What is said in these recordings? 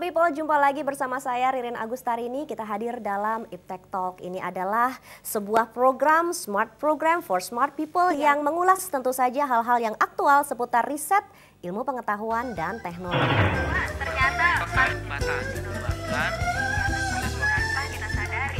Smart People, jumpa lagi bersama saya Ririn Agustarini. Kita hadir dalam Iptek Talk. Ini adalah sebuah program, Smart Program for Smart People yang mengulas tentu saja hal-hal yang aktual seputar riset, ilmu pengetahuan, dan teknologi. Ternyata kita sadari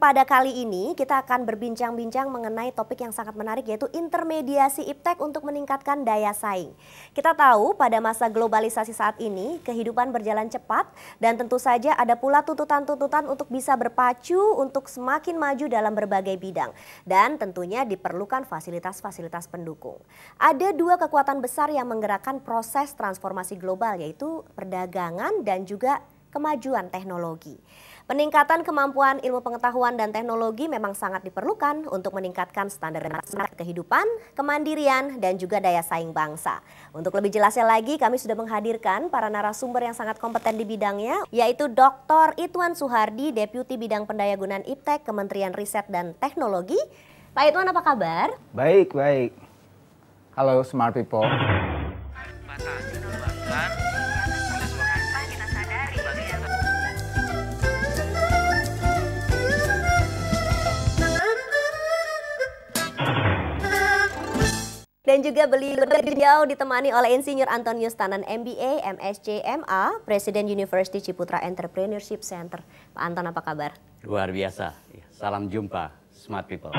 pada kali ini kita akan berbincang-bincang mengenai topik yang sangat menarik, yaitu intermediasi iptek untuk meningkatkan daya saing. Kita tahu pada masa globalisasi saat ini kehidupan berjalan cepat dan tentu saja ada pula tuntutan-tuntutan untuk bisa berpacu untuk semakin maju dalam berbagai bidang. Dan tentunya diperlukan fasilitas-fasilitas pendukung. Ada dua kekuatan besar yang menggerakkan proses transformasi global, yaitu perdagangan dan juga kemajuan teknologi. Peningkatan kemampuan ilmu pengetahuan dan teknologi memang sangat diperlukan untuk meningkatkan standar kehidupan, kemandirian, dan juga daya saing bangsa. Untuk lebih jelasnya lagi, kami sudah menghadirkan para narasumber yang sangat kompeten di bidangnya, yaitu Dr. Ituan Suhardi, Deputi Bidang Pendayagunaan Iptek, Kementerian Riset dan Teknologi. Pak Ituan, apa kabar? Baik, baik. Halo Smart People. Dan juga beliau ditemani oleh Insinyur Antonius Tanan MBA, MSc, MA, Presiden University Ciputra Entrepreneurship Center. Pak Anton, apa kabar? Luar biasa. Salam jumpa, Smart People.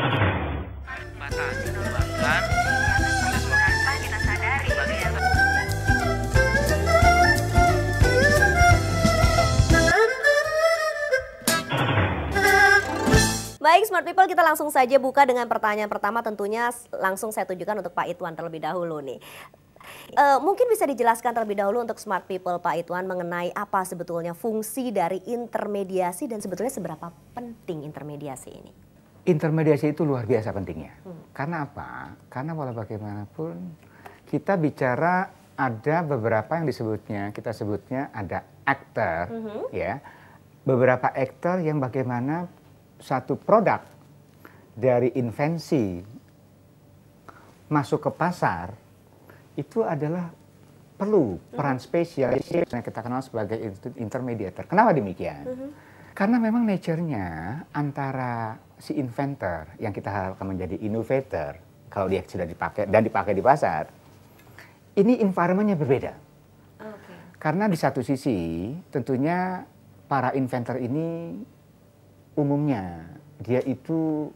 Baik Smart People, kita langsung saja buka dengan pertanyaan pertama, tentunya langsung saya tujukan untuk Pak Ituan terlebih dahulu nih. Mungkin bisa dijelaskan terlebih dahulu untuk Smart People, Pak Ituan, mengenai apa sebetulnya fungsi dari intermediasi dan sebetulnya seberapa penting intermediasi ini? Intermediasi itu luar biasa pentingnya. Karena apa? Karena walau bagaimanapun kita bicara ada beberapa yang kita sebutnya ada aktor, ya. Beberapa aktor yang bagaimana satu produk dari invensi masuk ke pasar itu adalah perlu peran spesial yang kita kenal sebagai intermediator. Kenapa demikian? Karena memang nature-nya antara si inventor yang kita harapkan menjadi innovator kalau dia sudah dipakai dan dipakai di pasar, ini environment-nya berbeda. Karena di satu sisi tentunya para inventor ini umumnya dia itu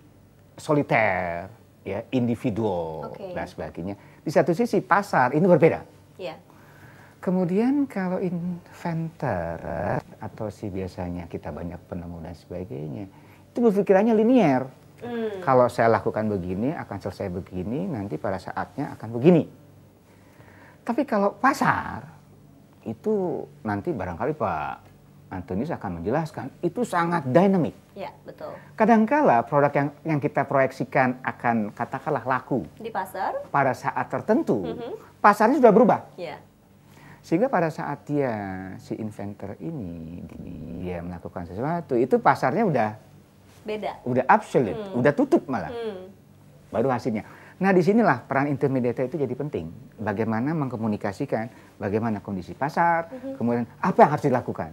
soliter, ya, individual dan sebagainya. Di satu sisi pasar ini berbeda. Kemudian kalau inventor atau si biasanya kita banyak penemu dan sebagainya, itu berpikirannya linier. Kalau saya lakukan begini akan selesai begini, nanti pada saatnya akan begini. Tapi kalau pasar itu nanti barangkali Pak Antonius akan menjelaskan, itu sangat dynamic. Ya, betul. Kadangkala produk yang kita proyeksikan akan katakanlah laku di pasar pada saat tertentu, pasarnya sudah berubah. Sehingga pada saat si inventor ini dia melakukan sesuatu, itu pasarnya udah beda, udah absolute, udah tutup malah. Baru hasilnya. Nah, disinilah peran intermediator itu jadi penting. Bagaimana mengkomunikasikan, bagaimana kondisi pasar, kemudian apa yang harus dilakukan.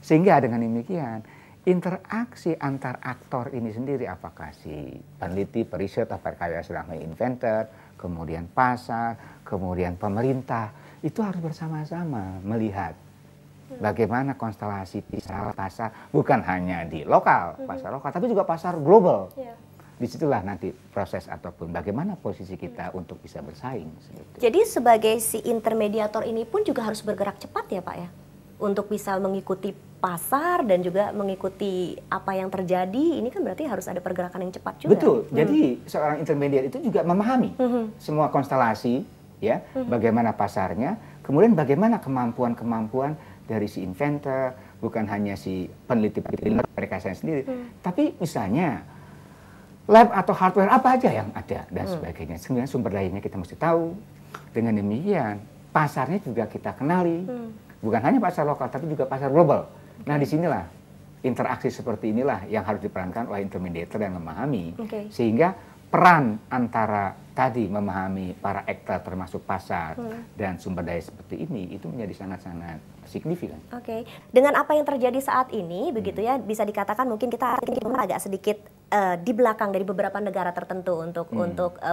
Sehingga dengan demikian, interaksi antar aktor ini sendiri, apakah si peneliti, periset, apakah selama inventor, kemudian pasar, kemudian pemerintah, itu harus bersama-sama melihat bagaimana konstelasi pasar, bukan hanya di lokal, pasar lokal, tapi juga pasar global. Disitulah nanti proses ataupun bagaimana posisi kita untuk bisa bersaing. Jadi sebagai si intermediator ini pun juga harus bergerak cepat ya Pak ya? Untuk bisa mengikuti pasar dan juga mengikuti apa yang terjadi, ini kan berarti harus ada pergerakan yang cepat juga. Betul, jadi seorang intermediator itu juga memahami semua konstelasi, ya, bagaimana pasarnya, kemudian bagaimana kemampuan-kemampuan dari si inventor, bukan hanya si peneliti mereka sendiri, tapi misalnya lab atau hardware apa aja yang ada dan sebagainya. Sebenarnya sumber dayanya kita mesti tahu. Dengan demikian, pasarnya juga kita kenali. Bukan hanya pasar lokal, tapi juga pasar global. Nah, disinilah interaksi seperti inilah yang harus diperankan oleh intermediator dan memahami, Oke. sehingga peran antara tadi memahami para aktor termasuk pasar dan sumber daya seperti ini itu menjadi sangat-sangat signifikan. Oke, dengan apa yang terjadi saat ini, begitu ya, bisa dikatakan mungkin kita agak sedikit di belakang dari beberapa negara tertentu untuk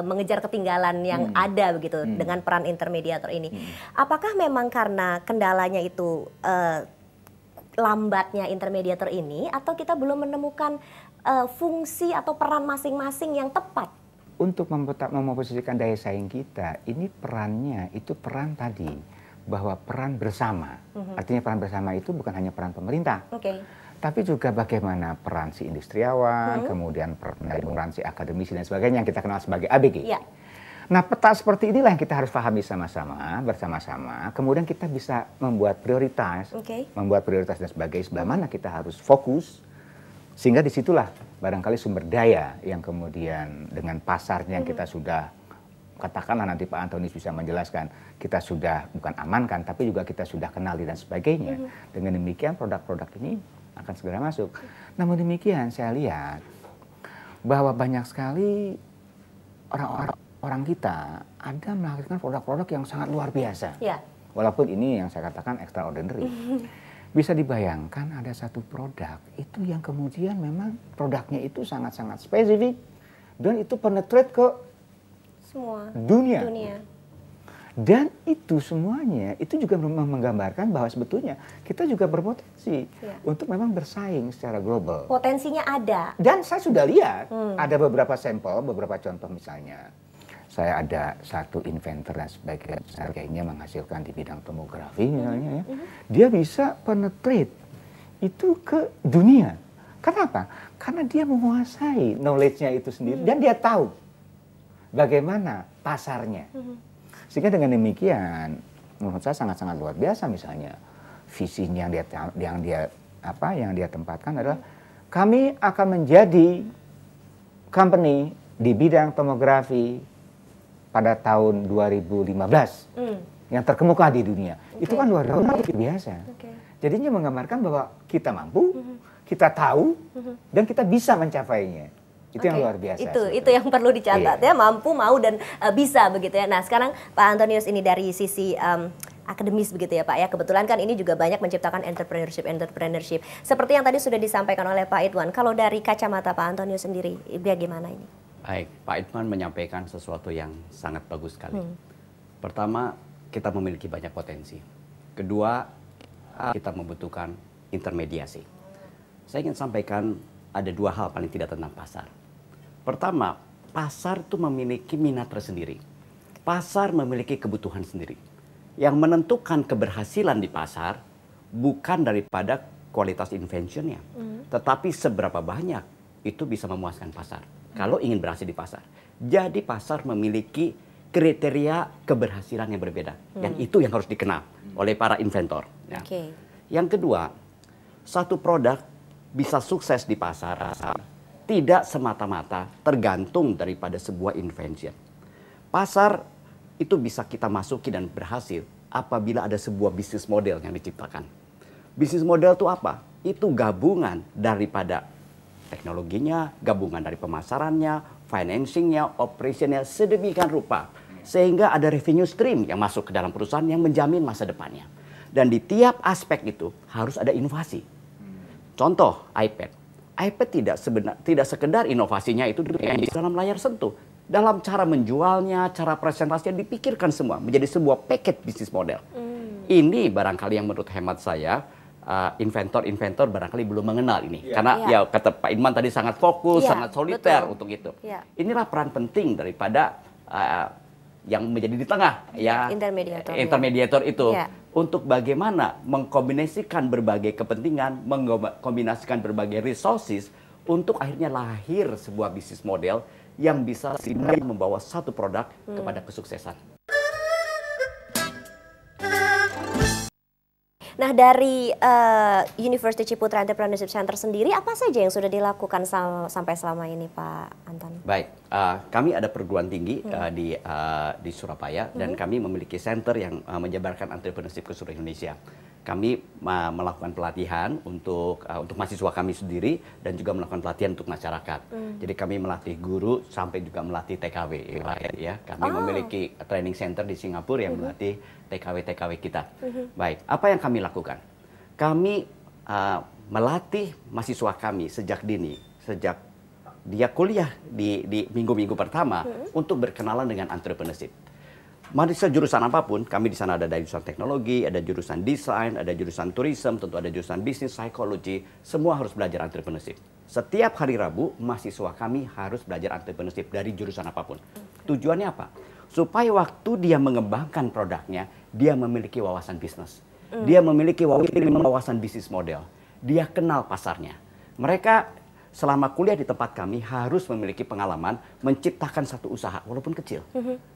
mengejar ketinggalan yang ada begitu dengan peran intermediator ini. Apakah memang karena kendalanya itu lambatnya intermediator ini, atau kita belum menemukan fungsi atau peran masing-masing yang tepat? Untuk memposisikan daya saing kita, ini perannya itu peran tadi bahwa peran bersama. Artinya peran bersama itu bukan hanya peran pemerintah, tapi juga bagaimana peran si industriawan, kemudian peran si akademisi dan sebagainya yang kita kenal sebagai ABG. Nah, peta seperti inilah yang kita harus pahami sama-sama, bersama-sama. Kemudian kita bisa membuat prioritas, dan sebagainya. Sebelah mana kita harus fokus, sehingga disitulah barangkali sumber daya yang kemudian dengan pasarnya yang kita sudah, katakanlah nanti Pak Antonius bisa menjelaskan, kita sudah bukan amankan, tapi juga kita sudah kenali dan sebagainya. Dengan demikian produk-produk ini akan segera masuk. Namun demikian saya lihat bahwa banyak sekali orang kita ada menghasilkan produk-produk yang sangat luar biasa. Walaupun ini yang saya katakan extraordinary. Bisa dibayangkan ada satu produk itu yang kemudian memang produknya itu sangat-sangat spesifik dan itu penetrate ke semua dunia. Dan itu semuanya itu juga menggambarkan bahwa sebetulnya kita juga berpotensi untuk memang bersaing secara global. Potensinya ada. Dan saya sudah lihat ada beberapa sampel, beberapa contoh misalnya. Saya ada satu inventor dan sebagainya menghasilkan di bidang tomografi misalnya ya. Dia bisa penetrate itu ke dunia. Kenapa? Karena dia menguasai knowledge-nya itu sendiri dan dia tahu bagaimana pasarnya. Sehingga dengan demikian menurut saya sangat-sangat luar biasa misalnya visinya yang dia tempatkan adalah kami akan menjadi company di bidang tomografi pada tahun 2015 yang terkemuka di dunia. Itu kan luar biasa. Jadinya menggambarkan bahwa kita mampu, kita tahu, dan kita bisa mencapainya. Itu yang luar biasa. Itu yang perlu dicatat ya, mampu, mau, dan bisa begitu ya. Nah sekarang Pak Antonius ini dari sisi akademis begitu ya Pak ya. Kebetulan kan ini juga banyak menciptakan entrepreneurship. Seperti yang tadi sudah disampaikan oleh Pak Idwan, kalau dari kacamata Pak Antonius sendiri, bagaimana ini? Baik, Pak Idwan menyampaikan sesuatu yang sangat bagus sekali. Pertama, kita memiliki banyak potensi. Kedua, kita membutuhkan intermediasi. Saya ingin sampaikan ada dua hal paling tidak tentang pasar. Pertama, pasar itu memiliki minat tersendiri. Pasar memiliki kebutuhan sendiri. Yang menentukan keberhasilan di pasar bukan daripada kualitas inventionnya, tetapi seberapa banyak itu bisa memuaskan pasar. Kalau ingin berhasil di pasar. Jadi pasar memiliki kriteria keberhasilan yang berbeda. Yang itu yang harus dikenal oleh para inventor. Ya. Yang kedua, satu produk bisa sukses di pasar tidak semata-mata tergantung daripada sebuah invention. Pasar itu bisa kita masuki dan berhasil apabila ada sebuah bisnis model yang diciptakan. Bisnis model itu apa? Itu gabungan daripada teknologinya, gabungan dari pemasarannya, financingnya, operationnya, sedemikian rupa. Sehingga ada revenue stream yang masuk ke dalam perusahaan yang menjamin masa depannya. Dan di tiap aspek itu harus ada inovasi. Contoh iPad. iPad tidak sekedar inovasinya itu di dalam layar sentuh. Dalam cara menjualnya, cara presentasinya dipikirkan semua. Menjadi sebuah paket bisnis model. Ini barangkali yang menurut hemat saya, inventor-inventor barangkali belum mengenal ini. Karena ya kata Pak Idman tadi sangat fokus, sangat soliter untuk itu. Inilah peran penting daripada yang menjadi di tengah ya intermediator itu untuk bagaimana mengkombinasikan berbagai kepentingan, mengkombinasikan berbagai resources untuk akhirnya lahir sebuah bisnis model yang bisa membawa satu produk kepada kesuksesan. Nah dari University Ciputra Entrepreneurship Center sendiri apa saja yang sudah dilakukan sampai selama ini Pak Anton? Baik, kami ada perguruan tinggi di Surabaya dan kami memiliki center yang menjabarkan entrepreneurship ke seluruh Indonesia. kami melakukan pelatihan untuk mahasiswa kami sendiri dan juga melakukan pelatihan untuk masyarakat. Jadi kami melatih guru sampai juga melatih TKW ya. Kami memiliki training center di Singapura yang melatih TKW kita. Baik, apa yang kami lakukan? Kami melatih mahasiswa kami sejak dini, sejak dia kuliah di minggu-minggu pertama untuk berkenalan dengan entrepreneurship. Mahasiswa jurusan apapun, kami di sana ada jurusan teknologi, ada jurusan desain, ada jurusan tourism, tentu ada jurusan bisnis, psikologi, semua harus belajar entrepreneurship. Setiap hari Rabu, mahasiswa kami harus belajar entrepreneurship dari jurusan apapun. Tujuannya apa? Supaya waktu dia mengembangkan produknya, dia memiliki wawasan bisnis. Dia memiliki wawasan bisnis model. Dia kenal pasarnya. Mereka selama kuliah di tempat kami harus memiliki pengalaman menciptakan satu usaha walaupun kecil.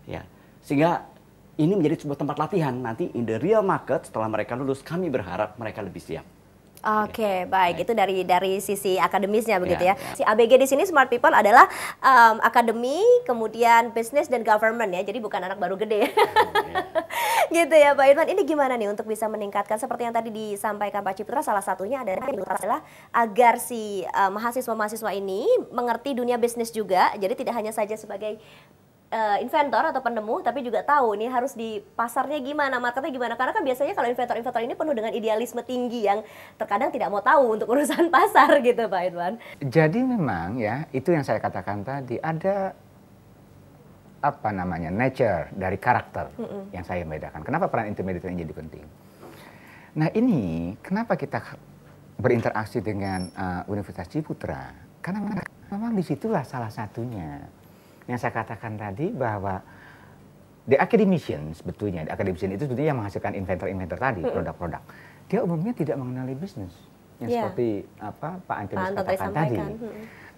Ya. Sehingga ini menjadi sebuah tempat latihan nanti in the real market setelah mereka lulus, kami berharap mereka lebih siap. Oke, baik. Itu dari sisi akademisnya begitu ya. Ya. Si ABG di sini Smart People adalah akademi, kemudian bisnis dan government ya. Jadi bukan anak baru gede. Gitu ya Pak Irfan. Ini gimana nih untuk bisa meningkatkan seperti yang tadi disampaikan Pak Ciputra, salah satunya adalah agar si mahasiswa-mahasiswa ini mengerti dunia bisnis juga. Jadi tidak hanya saja sebagai inventor atau penemu, tapi juga tahu ini harus di pasarnya gimana, marketnya gimana. Karena kan biasanya kalau inventor-inventor ini penuh dengan idealisme tinggi yang terkadang tidak mau tahu untuk urusan pasar gitu Pak Irfan. Jadi memang ya, itu yang saya katakan tadi, ada apa namanya, nature dari karakter yang saya bedakan. Kenapa peran intermediate ini jadi penting? Nah ini, kenapa kita berinteraksi dengan Universitas Ciputra? Karena memang disitulah salah satunya yang saya katakan tadi bahwa the academician sebetulnya, the academician itu sebetulnya yang menghasilkan inventor-inventor tadi, produk-produk. Dia umumnya tidak mengenali bisnis, yang seperti apa Pak Antonius katakan tadi.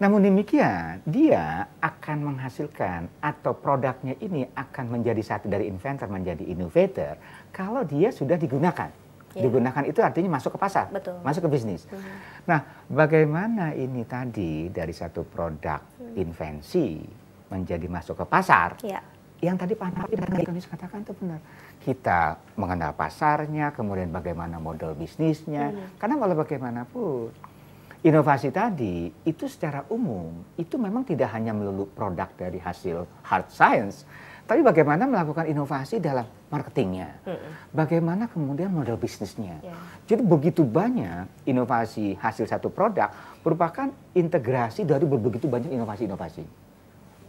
Namun demikian, dia akan menghasilkan atau produknya ini akan menjadi satu dari inventor menjadi innovator kalau dia sudah digunakan. Digunakan itu artinya masuk ke pasar, masuk ke bisnis. Nah, bagaimana ini tadi dari satu produk invensi menjadi masuk ke pasar? Yang tadi Pak Antonius katakan itu benar. Kita mengenal pasarnya, kemudian bagaimana model bisnisnya. Karena walau bagaimanapun, inovasi tadi itu secara umum itu memang tidak hanya melulu produk dari hasil hard science, tapi bagaimana melakukan inovasi dalam marketingnya, bagaimana kemudian model bisnisnya. Jadi begitu banyak inovasi hasil satu produk merupakan integrasi dari begitu banyak inovasi-inovasi,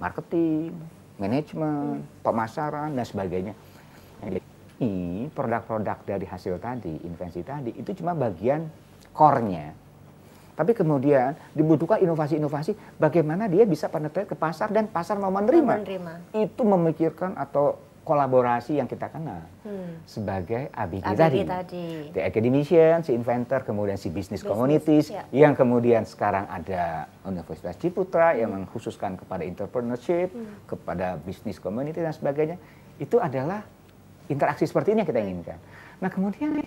marketing, manajemen, pemasaran dan sebagainya. Ini produk-produk dari hasil tadi, invensi tadi itu cuma bagian core-nya. Tapi kemudian dibutuhkan inovasi-inovasi bagaimana dia bisa penetrate ke pasar dan pasar mau menerima. Itu memikirkan atau kolaborasi yang kita kenal sebagai ABG tadi. The academician, si inventor, kemudian si business communities, yang kemudian sekarang ada Universitas Ciputra yang mengkhususkan kepada entrepreneurship, kepada business community dan sebagainya. Itu adalah interaksi seperti ini yang kita inginkan. Nah kemudian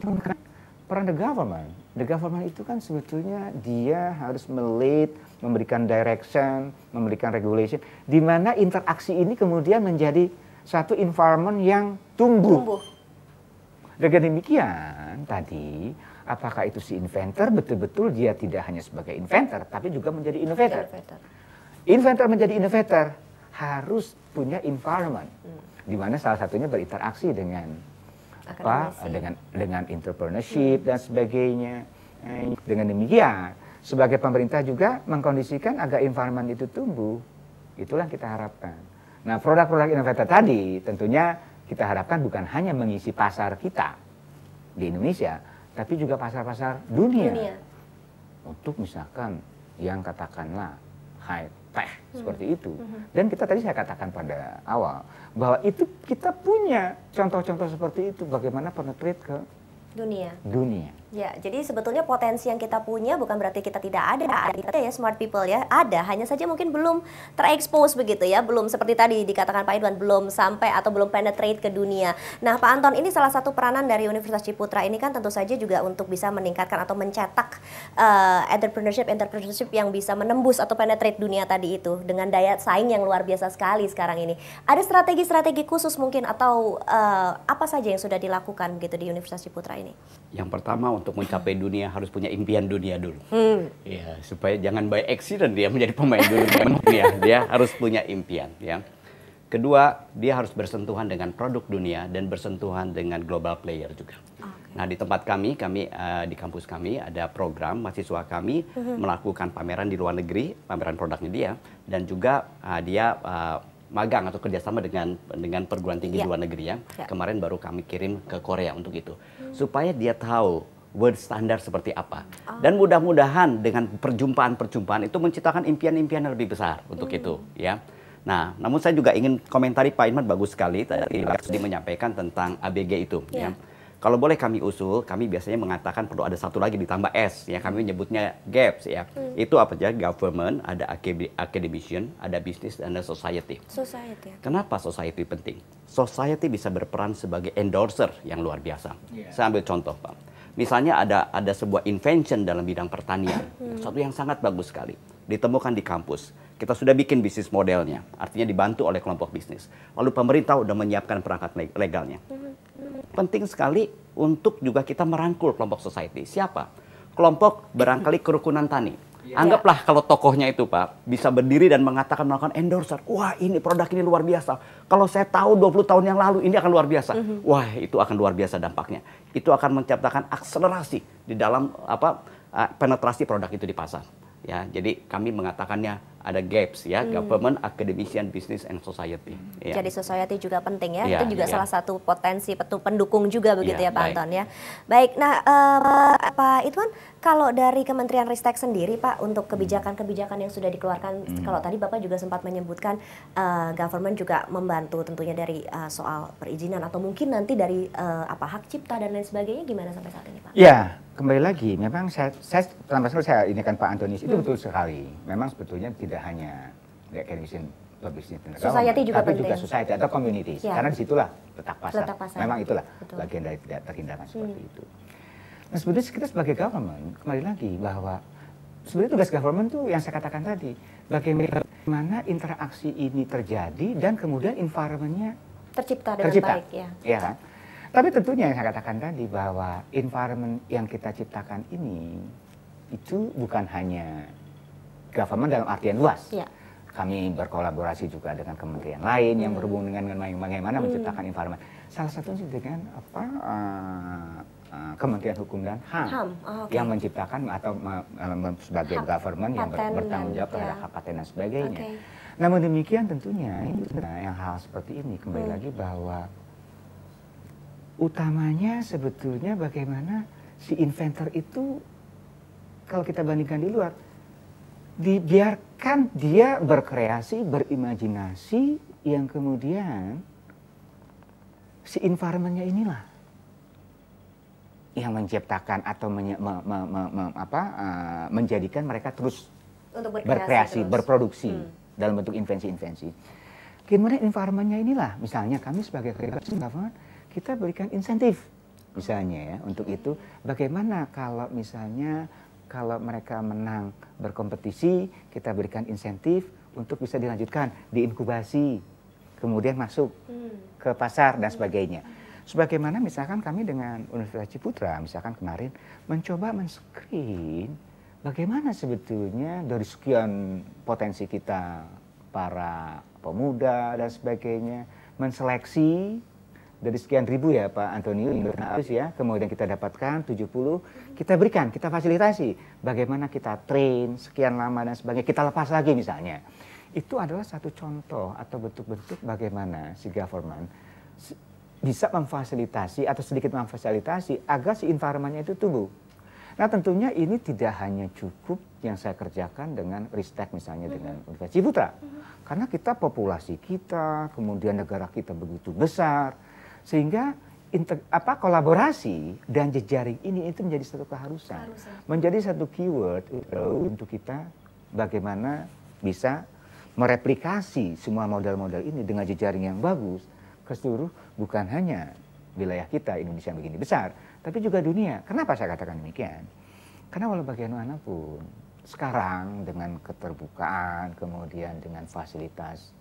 peran the government itu kan sebetulnya dia harus melead, memberikan direction, memberikan regulation, di mana interaksi ini kemudian menjadi satu environment yang tumbuh. Dengan demikian tadi, apakah itu si inventor betul-betul dia tidak hanya sebagai inventor, tapi juga menjadi innovator. Inventor menjadi innovator harus punya environment, di mana salah satunya berinteraksi dengan dengan entrepreneurship dan sebagainya. Dengan demikian, sebagai pemerintah juga mengkondisikan agar environment itu tumbuh. Itulah kita harapkan. Nah, produk-produk inovator tadi tentunya kita harapkan bukan hanya mengisi pasar kita di Indonesia, tapi juga pasar-pasar dunia. Untuk misalkan yang katakanlah high tech seperti itu. Dan kita tadi saya katakan pada awal bahwa itu kita punya contoh-contoh seperti itu, bagaimana penetrate ke dunia. Ya, jadi sebetulnya potensi yang kita punya bukan berarti kita tidak ada kita ya smart people ya, ada, hanya saja mungkin belum terekspos begitu ya, belum seperti tadi dikatakan Pak Idwan, belum sampai atau belum penetrate ke dunia. Nah Pak Anton, ini salah satu peranan dari Universitas Ciputra ini kan tentu saja juga untuk bisa meningkatkan atau mencetak entrepreneurship yang bisa menembus atau penetrate dunia tadi itu dengan daya saing yang luar biasa sekali sekarang ini. Ada strategi-strategi khusus mungkin atau apa saja yang sudah dilakukan gitu di Universitas Ciputra ini? Yang pertama, untuk mencapai dunia harus punya impian dunia dulu. Ya, supaya jangan by accident dia menjadi pemain dunia. Dia harus punya impian. Ya. Kedua, dia harus bersentuhan dengan produk dunia dan bersentuhan dengan global player juga. Okay. Nah, di tempat kami di kampus kami ada program mahasiswa kami melakukan pameran di luar negeri, pameran produknya dia, dan juga dia magang atau kerjasama dengan perguruan tinggi di luar negeri ya. Kemarin baru kami kirim ke Korea untuk itu, supaya dia tahu world standard seperti apa. Dan mudah-mudahan dengan perjumpaan-perjumpaan itu menciptakan impian-impian yang lebih besar untuk itu ya. Nah, namun saya juga ingin komentari Pak Idwan, bagus sekali tadi menyampaikan tentang ABG itu ya. Kalau boleh kami usul, kami biasanya mengatakan perlu ada satu lagi ditambah S ya, kami menyebutnya GAPS ya. Itu apa aja? Government, ada academician, ada business, dan ada society. Kenapa society penting? Society bisa berperan sebagai endorser yang luar biasa. Saya ambil contoh Pak. Misalnya ada sebuah invention dalam bidang pertanian, satu yang sangat bagus sekali, ditemukan di kampus. Kita sudah bikin bisnis modelnya, artinya dibantu oleh kelompok bisnis. Lalu pemerintah sudah menyiapkan perangkat legalnya. Penting sekali untuk juga kita merangkul kelompok society. Siapa? Kelompok barangkali kerukunan tani. Anggaplah kalau tokohnya itu Pak, bisa berdiri dan melakukan endorser. Wah, ini produk ini luar biasa. Kalau saya tahu 20 tahun yang lalu ini akan luar biasa. Wah, itu akan luar biasa dampaknya. Itu akan menciptakan akselerasi di dalam penetrasi produk itu di pasar. Ya, jadi kami mengatakannya ada GAPS ya, government, academician, business, and society. Ya. Jadi society juga penting ya, itu juga salah satu potensi pendukung juga begitu ya Pak Anton ya. Baik, nah Pak Idwan, kalau dari Kementerian Ristek sendiri Pak, untuk kebijakan-kebijakan yang sudah dikeluarkan, kalau tadi Bapak juga sempat menyebutkan government juga membantu tentunya dari soal perizinan atau mungkin nanti dari hak cipta dan lain sebagainya, gimana sampai saat ini Pak? Ya, kembali lagi, memang saya ini kan Pak Antonis itu betul sekali. Memang sebetulnya tidak hanya academician bisnis society juga tapi penting. Juga society atau communities. Karena disitulah letak pasar. Memang itulah bagian dari tidak terhindarkan seperti itu. Nah sebenarnya kita sebagai government, kembali lagi bahwa sebenarnya tugas government tuh yang saya katakan tadi, bagaimana interaksi ini terjadi dan kemudian environment-nya tercipta dengan baik ya. Ya kan? Tapi tentunya yang saya katakan tadi bahwa environment yang kita ciptakan ini itu bukan hanya government dalam artian luas. Kami berkolaborasi juga dengan kementerian lain yang berhubungan dengan bagaimana menciptakan environment. Salah satunya dengan Kementerian Hukum dan HAM yang menciptakan atau sebagai government yang bertanggung jawab terhadap hak paten dan sebagainya. Namun demikian tentunya yang hal seperti ini kembali lagi bahwa utamanya sebetulnya bagaimana si inventor itu kalau kita bandingkan di luar, dibiarkan dia berkreasi, berimajinasi, yang kemudian si environment-nya inilah yang menciptakan atau menjadikan mereka terus untuk berkreasi, berproduksi dalam bentuk invensi-invensi. Kemudian environment-nya inilah, misalnya kami sebagai government, kita berikan insentif, misalnya ya, untuk itu. Bagaimana kalau misalnya kalau mereka menang berkompetisi, kita berikan insentif untuk bisa dilanjutkan, diinkubasi, kemudian masuk ke pasar dan sebagainya. Sebagaimana misalkan kami dengan Universitas Ciputra, misalkan kemarin mencoba men-screen bagaimana sebetulnya dari sekian potensi kita, para pemuda dan sebagainya, menseleksi dari sekian ribu ya Pak Antonio, ya, kemudian kita dapatkan 70, kita berikan, kita fasilitasi, bagaimana kita train sekian lama dan sebagainya, kita lepas lagi misalnya. Itu adalah satu contoh atau bentuk-bentuk bagaimana si government bisa memfasilitasi atau sedikit memfasilitasi agar si environment-nya itu tumbuh. Nah tentunya ini tidak hanya cukup yang saya kerjakan dengan Ristek misalnya dengan Universitas Ciputra. Karena kita populasi kita, kemudian negara kita begitu besar, sehingga kolaborasi dan jejaring ini itu menjadi satu keharusan. Menjadi satu keyword untuk kita bagaimana bisa mereplikasi semua model-model ini dengan jejaring yang bagus ke seluruh, bukan hanya wilayah kita Indonesia yang begini besar, tapi juga dunia. Kenapa saya katakan demikian? Karena walau bagaimanapun sekarang dengan keterbukaan, kemudian dengan fasilitas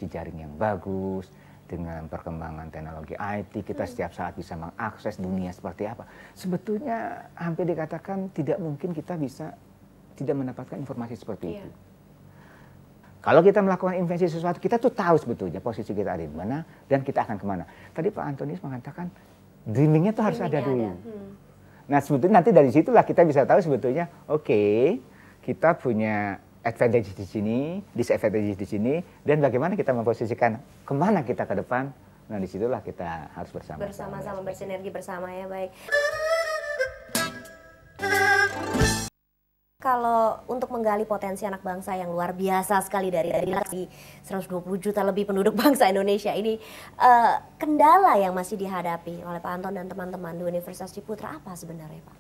jejaring yang bagus, dengan perkembangan teknologi IT, kita setiap saat bisa mengakses dunia seperti apa. Sebetulnya hampir dikatakan tidak mungkin kita bisa tidak mendapatkan informasi seperti itu. Kalau kita melakukan invensi sesuatu, kita tuh tahu sebetulnya posisi kita ada di mana dan kita akan kemana. Tadi Pak Antonius mengatakan dreamingnya tuh harus ada dulu. Nah sebetulnya nanti dari situlah kita bisa tahu sebetulnya, oke, kita punya advantage di sini, disadvantage di sini, dan bagaimana kita memposisikan kemana kita ke depan. Nah disitulah kita harus bersama-sama bersinergi bersama ya, baik. Kalau untuk menggali potensi anak bangsa yang luar biasa sekali dari 120 juta lebih penduduk bangsa Indonesia ini, kendala yang masih dihadapi oleh Pak Anton dan teman-teman di Universitas Ciputra apa sebenarnya, Pak?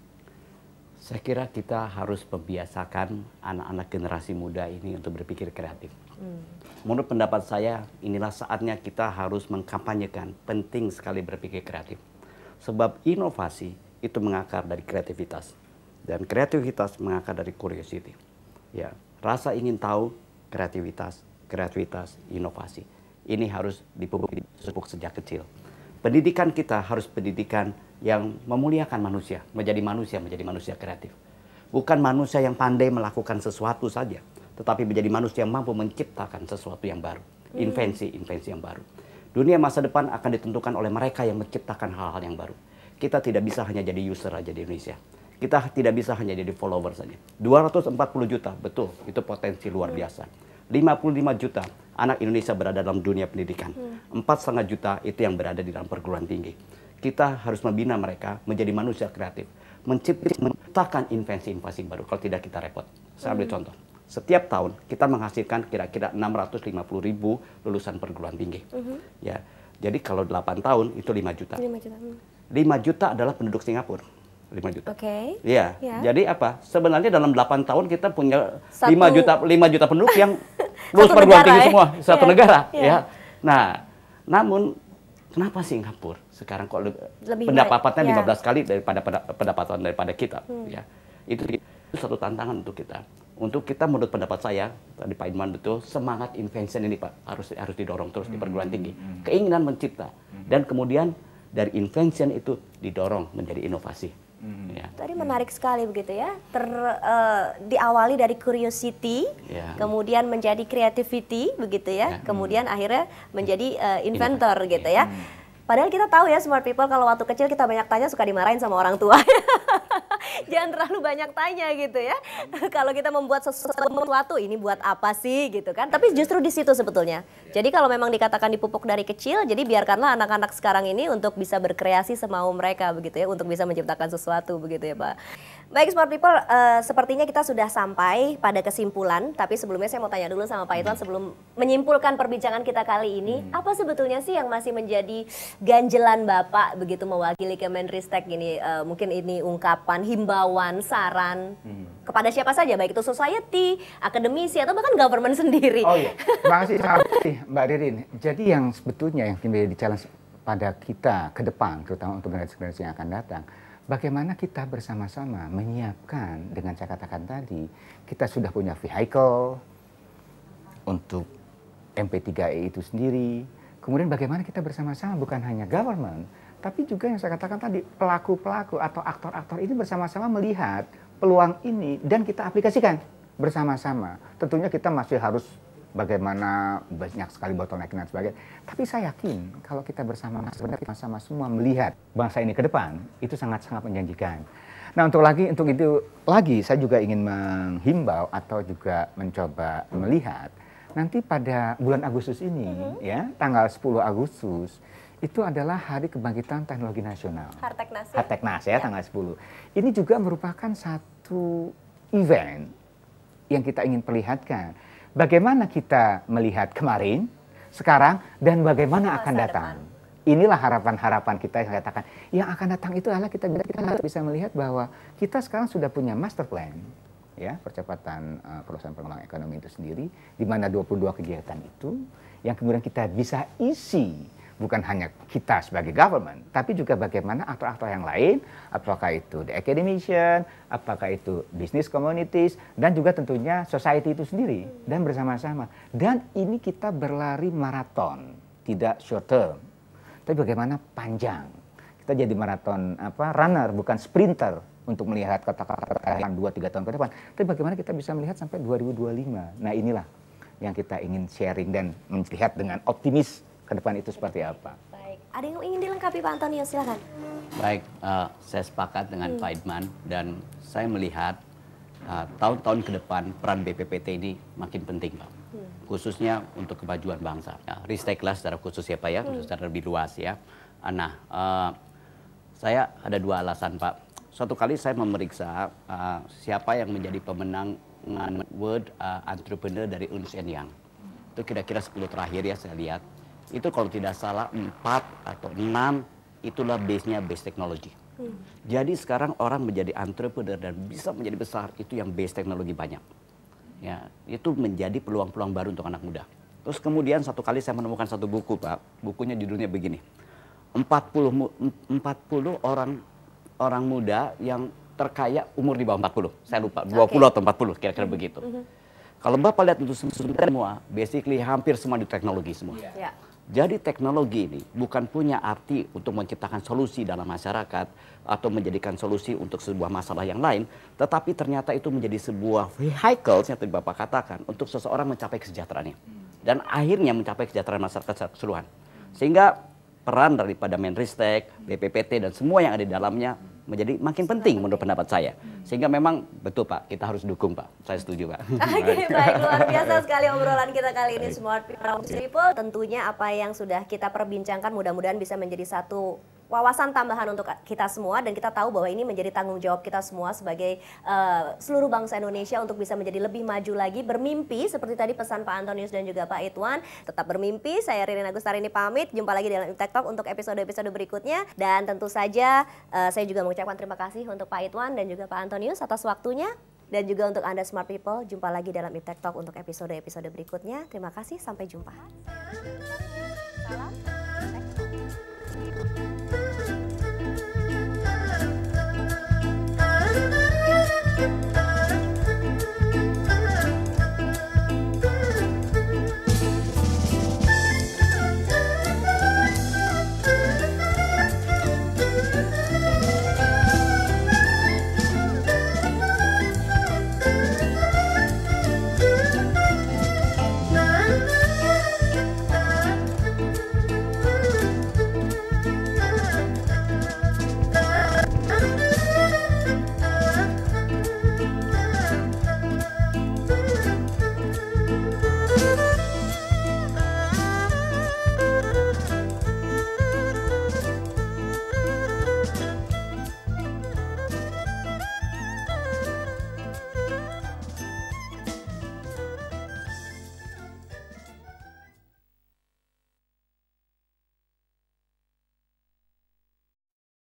Saya kira kita harus membiasakan anak-anak generasi muda ini untuk berpikir kreatif. Menurut pendapat saya, inilah saatnya kita harus mengkampanyekan penting sekali berpikir kreatif. Sebab inovasi itu mengakar dari kreativitas. Dan kreativitas mengakar dari curiosity. Ya, rasa ingin tahu, kreativitas, inovasi. Ini harus dipupuk sejak kecil. Pendidikan kita harus pendidikan yang memuliakan manusia, menjadi manusia kreatif. Bukan manusia yang pandai melakukan sesuatu saja, tetapi menjadi manusia yang mampu menciptakan sesuatu yang baru, invensi yang baru. Dunia masa depan akan ditentukan oleh mereka yang menciptakan hal-hal yang baru. Kita tidak bisa hanya jadi user aja di Indonesia. Kita tidak bisa hanya jadi follower saja. 240 juta, betul, itu potensi luar biasa. 55 juta anak Indonesia berada dalam dunia pendidikan. 4,5 juta itu yang berada di dalam perguruan tinggi. Kita harus membina mereka menjadi manusia kreatif. Menciptakan invensi-innovasi baru, kalau tidak kita repot. Saya ambil contoh. Setiap tahun kita menghasilkan kira-kira 650.000 lulusan perguruan tinggi. Ya, jadi kalau 8 tahun itu 5 juta. 5 juta adalah penduduk Singapura. 5 juta. Oke. Ya. Jadi apa? Sebenarnya dalam 8 tahun kita punya 5 juta penduduk yang lulus perguruan tinggi semua, satu negara, ya. Nah, namun kenapa Singapura sekarang kok pendapatannya 15 kali daripada pendapatan daripada kita, ya. Itu satu tantangan untuk kita. Untuk kita menurut pendapat saya, tadi Pak Idman betul, semangat invention ini Pak harus didorong terus di perguruan tinggi. Keinginan mencipta dan kemudian dari invention itu didorong menjadi inovasi. Ya. Tadi menarik sekali begitu ya, diawali dari curiosity, kemudian menjadi creativity begitu ya, kemudian akhirnya menjadi inventor gitu ya. Padahal kita tahu ya smart people kalau waktu kecil kita banyak tanya suka dimarahin sama orang tua. Jangan terlalu banyak tanya gitu ya. Kalau kita membuat sesuatu ini buat apa sih gitu kan. Tapi justru di situ sebetulnya. Jadi kalau memang dikatakan dipupuk dari kecil, jadi biarkanlah anak-anak sekarang ini untuk bisa berkreasi semau mereka begitu ya, untuk bisa menciptakan sesuatu begitu ya Pak. Baik smart people, sepertinya kita sudah sampai pada kesimpulan. Tapi sebelumnya saya mau tanya dulu sama Pak Idwan sebelum menyimpulkan perbincangan kita kali ini. Apa sebetulnya sih yang masih menjadi ganjelan Bapak begitu mewakili Kemenristek ini? Mungkin ini ungkapan, himbauan, saran kepada siapa saja, baik itu society, akademisi, atau bahkan government sendiri. Oh iya, terima kasih Mbak Ririn. Jadi yang sebetulnya yang menjadi challenge pada kita ke depan, terutama untuk generasi yang akan datang, bagaimana kita bersama-sama menyiapkan, dengan saya katakan tadi, kita sudah punya vehicle untuk MP3E itu sendiri. Kemudian bagaimana kita bersama-sama, bukan hanya government, tapi juga yang saya katakan tadi, pelaku-pelaku atau aktor-aktor ini bersama-sama melihat peluang ini dan kita aplikasikan bersama-sama. Tentunya kita masih harus bagaimana banyak sekali bottleneck dan sebagainya. Tapi saya yakin kalau kita bersama-sama semua melihat bangsa ini ke depan, itu sangat-sangat menjanjikan. Nah untuk itu lagi saya juga ingin menghimbau atau juga mencoba melihat nanti pada bulan Agustus ini, ya tanggal 10 Agustus, itu adalah Hari Kebangkitan Teknologi Nasional. Harteknas ya, tanggal 10. Ini juga merupakan satu event yang kita ingin perlihatkan. Bagaimana kita melihat kemarin, sekarang, dan bagaimana akan datang. inilah harapan-harapan kita yang katakan yang akan datang itu adalah kita harus bisa melihat bahwa kita sekarang sudah punya master plan, ya, percepatan perusahaan pengembangan ekonomi itu sendiri, di mana 22 kegiatan itu yang kemudian kita bisa isi. Bukan hanya kita sebagai government, tapi juga bagaimana aktor-aktor yang lain, apakah itu the academician, apakah itu business communities, dan juga tentunya society itu sendiri, dan bersama-sama. Dan ini kita berlari maraton, tidak short term, tapi bagaimana panjang. Kita jadi maraton runner, bukan sprinter, untuk melihat kata-kata 2-3 tahun ke depan, tapi bagaimana kita bisa melihat sampai 2025. Nah inilah yang kita ingin sharing dan melihat dengan optimis ke depan itu seperti apa. Baik, ada yang ingin dilengkapi Pak Antonio, silakan. Baik, saya sepakat dengan Pak Idman dan saya melihat tahun-tahun ke depan peran BPPT ini makin penting, Pak. Khususnya untuk kemajuan bangsa. Risteklah secara khusus ya Pak ya, secara lebih luas ya. Nah, saya ada 2 alasan Pak. Suatu kali saya memeriksa siapa yang menjadi pemenang World Entrepreneur dari Ernst & Young. Itu kira-kira 10 terakhir ya saya lihat. Itu kalau tidak salah 4 atau 6 itulah base-nya base teknologi. Jadi sekarang orang menjadi entrepreneur dan bisa menjadi besar itu yang base teknologi banyak. Ya, itu menjadi peluang-peluang baru untuk anak muda. Terus kemudian satu kali saya menemukan satu buku Pak, bukunya judulnya begini. 40 orang muda yang terkaya umur di bawah 40. Saya lupa 20 atau 40 kira-kira begitu. Kalau Bapak lihat itu semua, basically hampir semua di teknologi semua. Ya. Jadi teknologi ini bukan punya arti untuk menciptakan solusi dalam masyarakat atau menjadikan solusi untuk sebuah masalah yang lain, tetapi ternyata itu menjadi sebuah vehicle yang tadi Bapak katakan untuk seseorang mencapai kesejahteraannya dan akhirnya mencapai kesejahteraan masyarakat secara keseluruhan. Sehingga peran daripada Menristek, BPPT dan semua yang ada di dalamnya menjadi makin penting menurut pendapat saya. Sehingga memang betul Pak, kita harus dukung Pak. Saya setuju Pak. Oke, baik, luar biasa sekali obrolan kita kali ini Smart People. Tentunya apa yang sudah kita perbincangkan mudah-mudahan bisa menjadi satu wawasan tambahan untuk kita semua, dan kita tahu bahwa ini menjadi tanggung jawab kita semua sebagai seluruh bangsa Indonesia untuk bisa menjadi lebih maju lagi, bermimpi seperti tadi pesan Pak Antonius dan juga Pak Idwan. Tetap bermimpi. Saya Ririn Agustarini pamit, jumpa lagi dalam Iptek Talk untuk episode-episode berikutnya, dan tentu saja saya juga mengucapkan terima kasih untuk Pak Idwan dan juga Pak Antonius atas waktunya, dan juga untuk Anda Smart People. Jumpa lagi dalam Iptek Talk untuk episode-episode berikutnya. Terima kasih, sampai jumpa. Salam.